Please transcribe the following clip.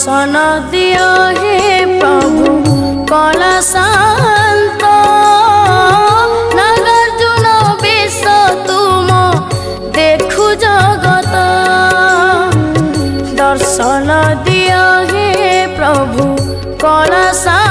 दर्शन दिया हे प्रभु कला शांत नागार्जुन विष तुम देखु जगत दर्शन दिया हे प्रभु कला शांत